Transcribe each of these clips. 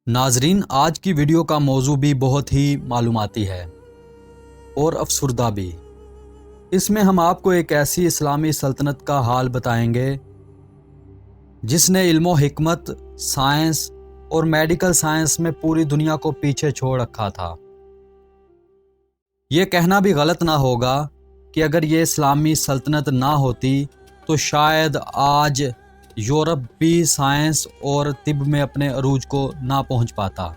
ناظرین، آج کی ویڈیو کا موضوع بھی بہت ہی معلوماتی ہے اور افسردہ بھی۔ اس میں ہم آپ کو ایک ایسی اسلامی سلطنت کا حال بتائیں گے جس نے علم و حکمت، سائنس اور میڈیکل سائنس میں پوری دنیا کو پیچھے چھوڑ رکھا تھا۔ یہ کہنا بھی غلط نہ ہوگا کہ اگر یہ اسلامی سلطنت نہ ہوتی تو شاید آج یورپ بھی سائنس اور طب میں اپنے عروج کو نہ پہنچ پاتا۔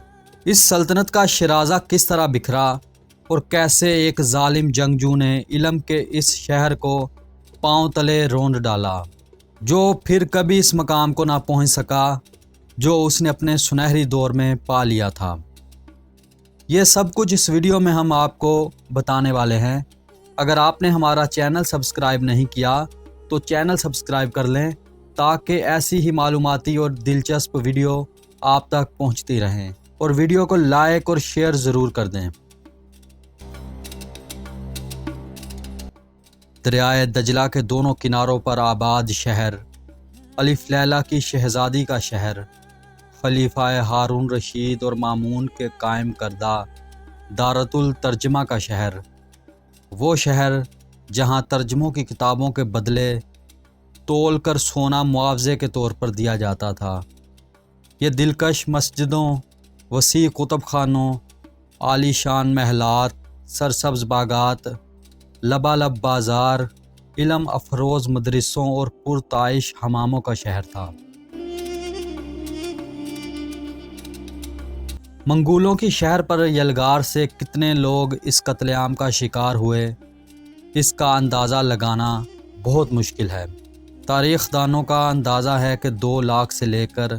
اس سلطنت کا شیرازہ کس طرح بکھرا اور کیسے ایک ظالم جنگجو نے علم کے اس شہر کو پاؤں تلے رونڈ ڈالا، جو پھر کبھی اس مقام کو نہ پہنچ سکا جو اس نے اپنے سنہری دور میں پا لیا تھا۔ یہ سب کچھ اس ویڈیو میں ہم آپ کو بتانے والے ہیں۔ اگر آپ نے ہمارا چینل سبسکرائب نہیں کیا تو چینل سبسکرائب کر لیں تاکہ ایسی ہی معلوماتی اور دلچسپ ویڈیو آپ تک پہنچتی رہیں، اور ویڈیو کو لائک اور شیئر ضرور کر دیں۔ دریائے دجلہ کے دونوں کناروں پر آباد شہر، الف لیلہ کی شہزادی کا شہر، خلیفہ ہارون رشید اور مامون کے قائم کردہ دارۃ الترجمہ کا شہر، وہ شہر جہاں ترجموں کی کتابوں کے بدلے تول کر سونا معاوضے کے طور پر دیا جاتا تھا۔ یہ دلکش مسجدوں، وسیع کتب خانوں، عالی شان محلات، سرسبز باغات، لبالب بازار، علم افروز مدرسوں اور پرتعیش حماموں کا شہر تھا۔ منگولوں کی شہر پر یلغار سے کتنے لوگ اس قتل عام کا شکار ہوئے، اس کا اندازہ لگانا بہت مشکل ہے۔ تاریخ دانوں کا اندازہ ہے کہ 2 لاکھ سے لے کر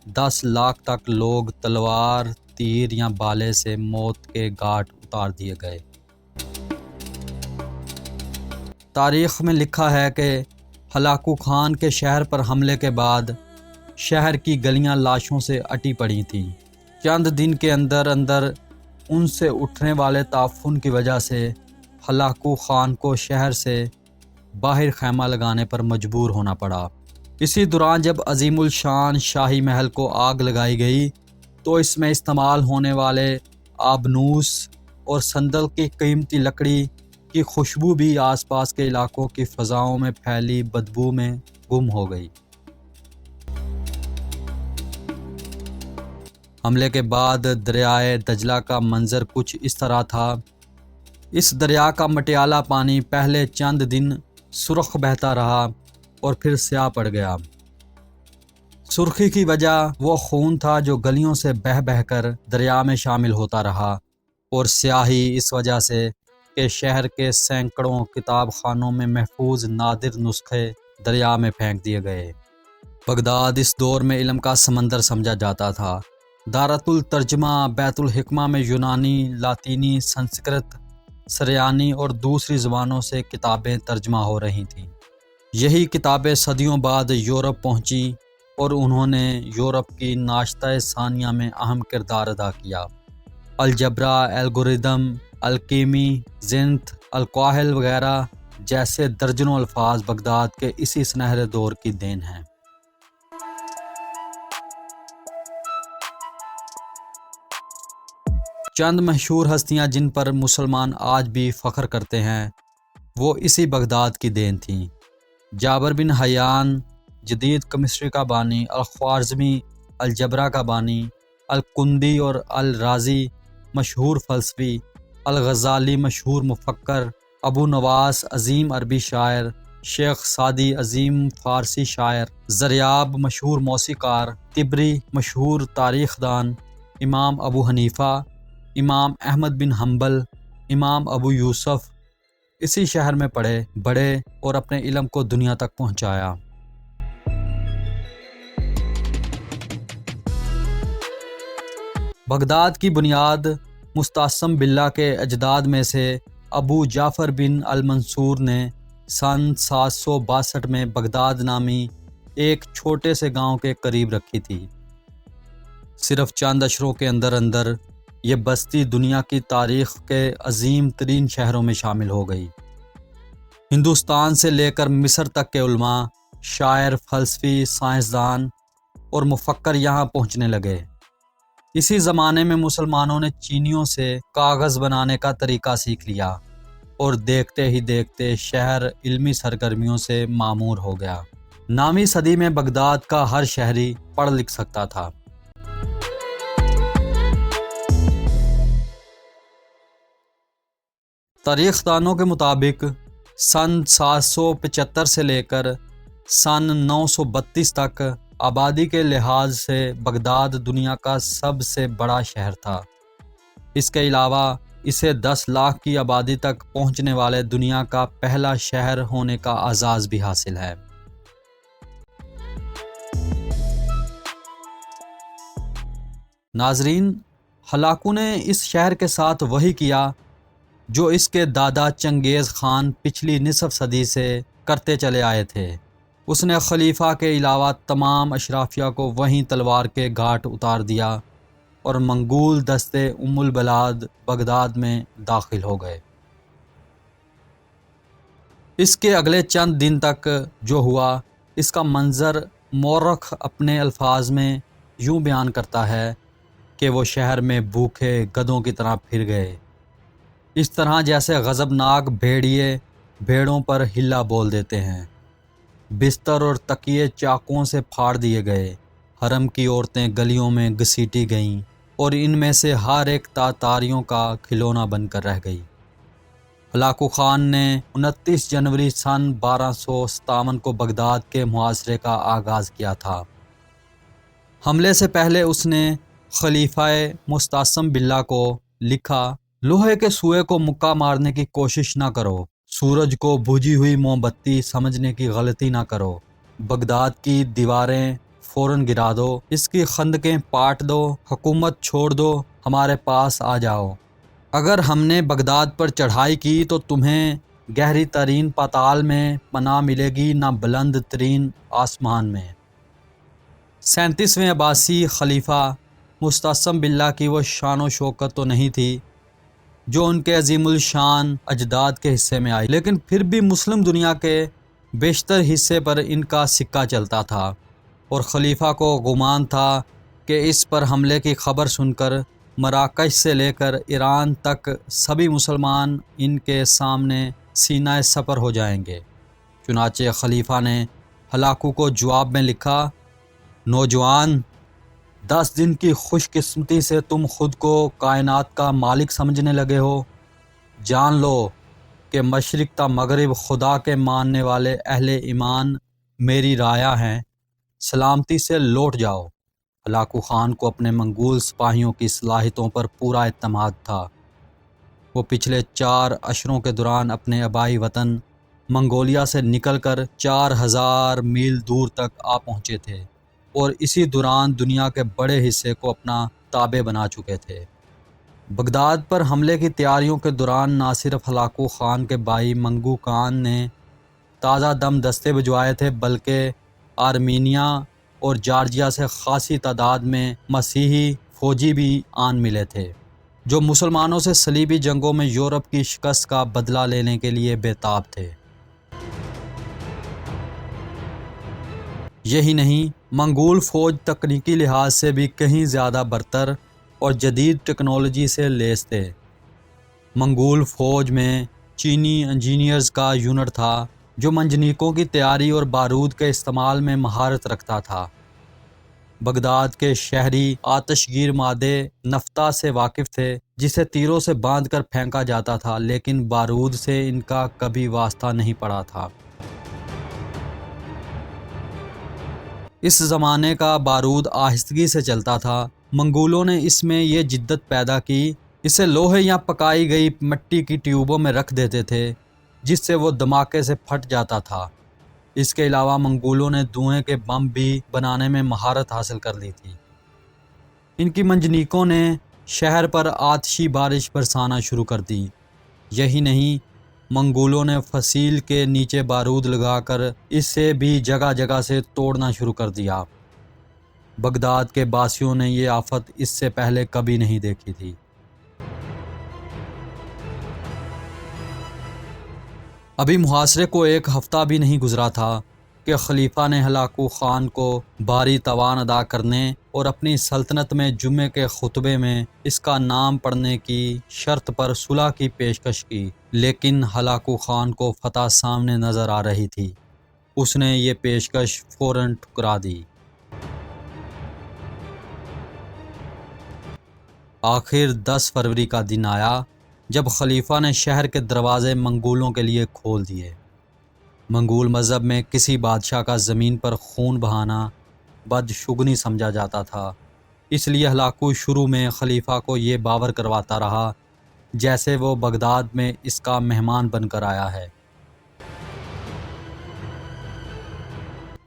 10 لاکھ تک لوگ تلوار، تیر یا بھالے سے موت کے گھاٹ اتار دیے گئے۔ تاریخ میں لکھا ہے کہ ہلاکو خان کے شہر پر حملے کے بعد شہر کی گلیاں لاشوں سے اٹی پڑی تھیں۔ چند دن کے اندر ان سے اٹھنے والے تعفن کی وجہ سے ہلاکو خان کو شہر سے باہر خیمہ لگانے پر مجبور ہونا پڑا۔ اسی دوران جب عظیم الشان شاہی محل کو آگ لگائی گئی تو اس میں استعمال ہونے والے آبنوس اور صندل کی قیمتی لکڑی کی خوشبو بھی آس پاس کے علاقوں کی فضاؤں میں پھیلی بدبو میں گم ہو گئی۔ حملے کے بعد دریائے دجلہ کا منظر کچھ اس طرح تھا۔ اس دریا کا مٹیالہ پانی پہلے چند دن سرخ بہتا رہا اور پھر سیاہ پڑ گیا۔ سرخی کی وجہ وہ خون تھا جو گلیوں سے بہہ کر دریا میں شامل ہوتا رہا، اور سیاہی اس وجہ سے کہ شہر کے سینکڑوں کتاب خانوں میں محفوظ نادر نسخے دریا میں پھینک دیے گئے۔ بغداد اس دور میں علم کا سمندر سمجھا جاتا تھا۔ دارۃ الترجمہ بیت الحکمہ میں یونانی، لاطینی، سنسکرت، سریانی اور دوسری زبانوں سے کتابیں ترجمہ ہو رہی تھیں۔ یہی کتابیں صدیوں بعد یورپ پہنچی اور انہوں نے یورپ کی ناشتہ ثانیہ میں اہم کردار ادا کیا۔ الجبرا، الگوریدم، الکیمی، زنت، القواہل وغیرہ جیسے درجنوں الفاظ بغداد کے اسی سنہرے دور کی دین ہیں۔ چند مشہور ہستیاں جن پر مسلمان آج بھی فخر کرتے ہیں وہ اسی بغداد کی دین تھیں۔ جابر بن حیان جدید کیمسٹری کا بانی، الخوارزمی الجبرا کا بانی، الکندی اور الرازی مشہور فلسفی، الغزالی مشہور مفکر، ابو نواس عظیم عربی شاعر، شیخ سعدی عظیم فارسی شاعر، زریاب مشہور موسیقار، طبری مشہور تاریخ دان، امام ابو حنیفہ، امام احمد بن حنبل، امام ابو یوسف اسی شہر میں پڑھے بڑھے اور اپنے علم کو دنیا تک پہنچایا۔ بغداد کی بنیاد مستعصم باللہ کے اجداد میں سے ابو جعفر بن المنصور نے سن 762 میں بغداد نامی ایک چھوٹے سے گاؤں کے قریب رکھی تھی۔ صرف چند اشروں کے اندر یہ بستی دنیا کی تاریخ کے عظیم ترین شہروں میں شامل ہو گئی۔ ہندوستان سے لے کر مصر تک کے علماء، شاعر، فلسفی، سائنسدان اور مفکر یہاں پہنچنے لگے۔ اسی زمانے میں مسلمانوں نے چینیوں سے کاغذ بنانے کا طریقہ سیکھ لیا اور دیکھتے ہی دیکھتے شہر علمی سرگرمیوں سے معمور ہو گیا۔ نامی صدی میں بغداد کا ہر شہری پڑھ لکھ سکتا تھا۔ تاریخ دانوں کے مطابق سن 775 سے لے کر سن 932 تک آبادی کے لحاظ سے بغداد دنیا کا سب سے بڑا شہر تھا۔ اس کے علاوہ اسے 10 لاکھ کی آبادی تک پہنچنے والے دنیا کا پہلا شہر ہونے کا اعزاز بھی حاصل ہے۔ ناظرین، ہلاکو نے اس شہر کے ساتھ وہی کیا جو اس کے دادا چنگیز خان پچھلی نصف صدی سے کرتے چلے آئے تھے۔ اس نے خلیفہ کے علاوہ تمام اشرافیہ کو وہیں تلوار کے گھاٹ اتار دیا اور منگول دستے ام البلاد بغداد میں داخل ہو گئے۔ اس کے اگلے چند دن تک جو ہوا، اس کا منظر مورخ اپنے الفاظ میں یوں بیان کرتا ہے کہ وہ شہر میں بھوکے گدھوں کی طرح پھر گئے، اس طرح جیسے غضبناک بھیڑیے بھیڑوں پر ہلا بول دیتے ہیں۔ بستر اور تکیے چاقوؤں سے پھاڑ دیے گئے، حرم کی عورتیں گلیوں میں گھسیٹی گئیں اور ان میں سے ہر ایک تاتاریوں کا کھلونا بن کر رہ گئی۔ ہلاکو خان نے 29 جنوری سن 1257 کو بغداد کے محاصرے کا آغاز کیا تھا۔ حملے سے پہلے اس نے خلیفہ مستعصم باللہ کو لکھا، لوہے کے سوئے کو مکہ مارنے کی کوشش نہ کرو، سورج کو بجھی ہوئی موم بتی سمجھنے کی غلطی نہ کرو، بغداد کی دیواریں فوراً گرا دو، اس کی خندقیں پاٹ دو، حکومت چھوڑ دو، ہمارے پاس آ جاؤ۔ اگر ہم نے بغداد پر چڑھائی کی تو تمہیں گہری ترین پاتال میں پناہ ملے گی، نہ بلند ترین آسمان میں۔ 37ویں عباسی خلیفہ مستعصم باللہ کی وہ شان و شوکت تو نہیں تھی جو ان کے عظیم الشان اجداد کے حصے میں آئی، لیکن پھر بھی مسلم دنیا کے بیشتر حصے پر ان کا سکہ چلتا تھا اور خلیفہ کو گمان تھا کہ اس پر حملے کی خبر سن کر مراکش سے لے کر ایران تک سبھی مسلمان ان کے سامنے سینہ سپر ہو جائیں گے۔ چنانچہ خلیفہ نے ہلاکو کو جواب میں لکھا، نوجوان، 10 دن کی خوش قسمتی سے تم خود کو کائنات کا مالک سمجھنے لگے ہو۔ جان لو کہ مشرق تا مغرب خدا کے ماننے والے اہل ایمان میری رایا ہیں، سلامتی سے لوٹ جاؤ۔ ہلاکو خان کو اپنے منگول سپاہیوں کی صلاحیتوں پر پورا اعتماد تھا۔ وہ پچھلے 4 اشروں کے دوران اپنے آبائی وطن منگولیا سے نکل کر 4000 میل دور تک آ پہنچے تھے اور اسی دوران دنیا کے بڑے حصے کو اپنا تابع بنا چکے تھے۔ بغداد پر حملے کی تیاریوں کے دوران نہ صرف ہلاکو خان کے بھائی منگو خان نے تازہ دم دستے بھجوائے تھے، بلکہ آرمینیا اور جارجیا سے خاصی تعداد میں مسیحی فوجی بھی آن ملے تھے جو مسلمانوں سے صلیبی جنگوں میں یورپ کی شکست کا بدلہ لینے کے لیے بےتاب تھے۔ یہی نہیں، منگول فوج تکنیکی لحاظ سے بھی کہیں زیادہ برتر اور جدید ٹیکنالوجی سے لیس تھے۔ منگول فوج میں چینی انجینئرز کا یونٹ تھا جو منجنیقوں کی تیاری اور بارود کے استعمال میں مہارت رکھتا تھا۔ بغداد کے شہری آتش گیر مادے نفتا سے واقف تھے جسے تیروں سے باندھ کر پھینکا جاتا تھا، لیکن بارود سے ان کا کبھی واسطہ نہیں پڑا تھا۔ اس زمانے کا بارود آہستگی سے چلتا تھا۔ منگولوں نے اس میں یہ جدت پیدا کی، اسے لوہے یا پکائی گئی مٹی کی ٹیوبوں میں رکھ دیتے تھے جس سے وہ دھماکے سے پھٹ جاتا تھا۔ اس کے علاوہ منگولوں نے دھوئیں کے بم بھی بنانے میں مہارت حاصل کر لی تھی۔ ان کی منجنیقوں نے شہر پر آتشی بارش برسانا شروع کر دی۔ یہی نہیں، منگولوں نے فصیل کے نیچے بارود لگا کر اسے بھی جگہ جگہ سے توڑنا شروع کر دیا۔ بغداد کے باسیوں نے یہ آفت اس سے پہلے کبھی نہیں دیکھی تھی۔ ابھی محاصرے کو 1 ہفتہ بھی نہیں گزرا تھا کہ خلیفہ نے ہلاکو خان کو باری توان ادا کرنے اور اپنی سلطنت میں جمعے کے خطبے میں اس کا نام پڑھنے کی شرط پر صلح کی پیشکش کی، لیکن ہلاکو خان کو فتح سامنے نظر آ رہی تھی۔ اس نے یہ پیشکش فوراً ٹھکرا دی۔ آخر 10 فروری کا دن آیا جب خلیفہ نے شہر کے دروازے منگولوں کے لیے کھول دیے۔ منگول مذہب میں کسی بادشاہ کا زمین پر خون بہانا بدشگونی سمجھا جاتا تھا، اس لیے ہلاکو شروع میں خلیفہ کو یہ باور کرواتا رہا جیسے وہ بغداد میں اس کا مہمان بن کر آیا ہے۔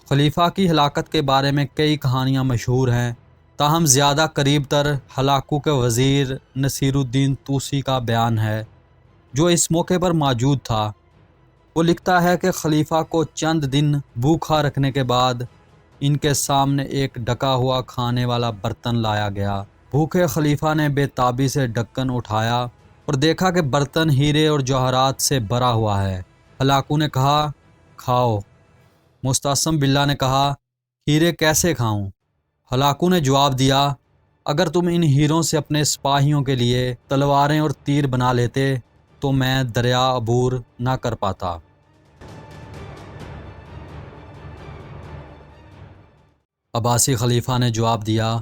خلیفہ کی ہلاکت کے بارے میں کئی کہانیاں مشہور ہیں، تاہم زیادہ قریب تر ہلاکو کے وزیر نصیر الدین طوسی کا بیان ہے، جو اس موقع پر موجود تھا۔ وہ لکھتا ہے کہ خلیفہ کو چند دن بھوکھا رکھنے کے بعد ان کے سامنے ایک ڈھکا ہوا کھانے والا برتن لایا گیا۔ بھوکے خلیفہ نے بے تابی سے ڈھکن اٹھایا اور دیکھا کہ برتن ہیرے اور جواہرات سے بھرا ہوا ہے۔ ہلاکو نے کہا، کھاؤ۔ مستعصم باللہ نے کہا، ہیرے کیسے کھاؤں؟ ہلاکو نے جواب دیا، اگر تم ان ہیروں سے اپنے سپاہیوں کے لیے تلواریں اور تیر بنا لیتے تو میں دریا عبور نہ کر پاتا۔ عباسی خلیفہ نے جواب دیا،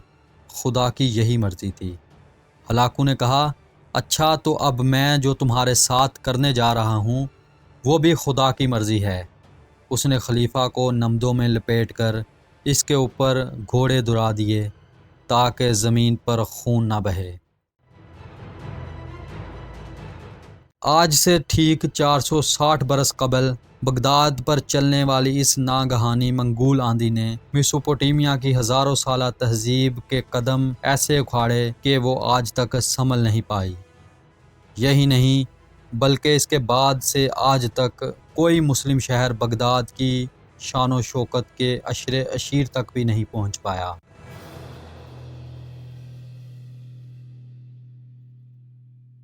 خدا کی یہی مرضی تھی۔ ہلاکو نے کہا، اچھا تو اب میں جو تمہارے ساتھ کرنے جا رہا ہوں وہ بھی خدا کی مرضی ہے۔ اس نے خلیفہ کو نمدوں میں لپیٹ کر اس کے اوپر گھوڑے دوڑا دیے تاکہ زمین پر خون نہ بہے۔ آج سے ٹھیک 460 برس قبل بغداد پر چلنے والی اس ناگہانی منگول آندھی نے میسوپوٹیمیا کی ہزاروں سالہ تہذیب کے قدم ایسے اکھاڑے کہ وہ آج تک سنبھل نہیں پائی۔ یہی نہیں بلکہ اس کے بعد سے آج تک کوئی مسلم شہر بغداد کی شان و شوکت کے عشرے عشیر تک بھی نہیں پہنچ پایا۔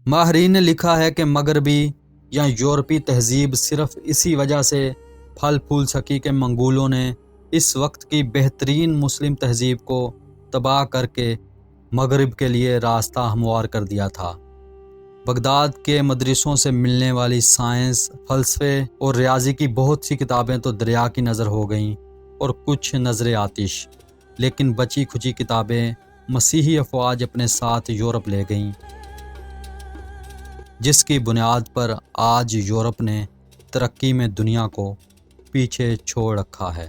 ماہرین نے لکھا ہے کہ مغربی یا یورپی تہذیب صرف اسی وجہ سے پھل پھول سکی کہ منگولوں نے اس وقت کی بہترین مسلم تہذیب کو تباہ کر کے مغرب کے لیے راستہ ہموار کر دیا تھا۔ بغداد کے مدرسوں سے ملنے والی سائنس، فلسفے اور ریاضی کی بہت سی کتابیں تو دریا کی نظر ہو گئیں اور کچھ نظر آتش، لیکن بچی کھچی کتابیں مسیحی افواج اپنے ساتھ یورپ لے گئیں، جس کی بنیاد پر آج یورپ نے ترقی میں دنیا کو پیچھے چھوڑ رکھا ہے۔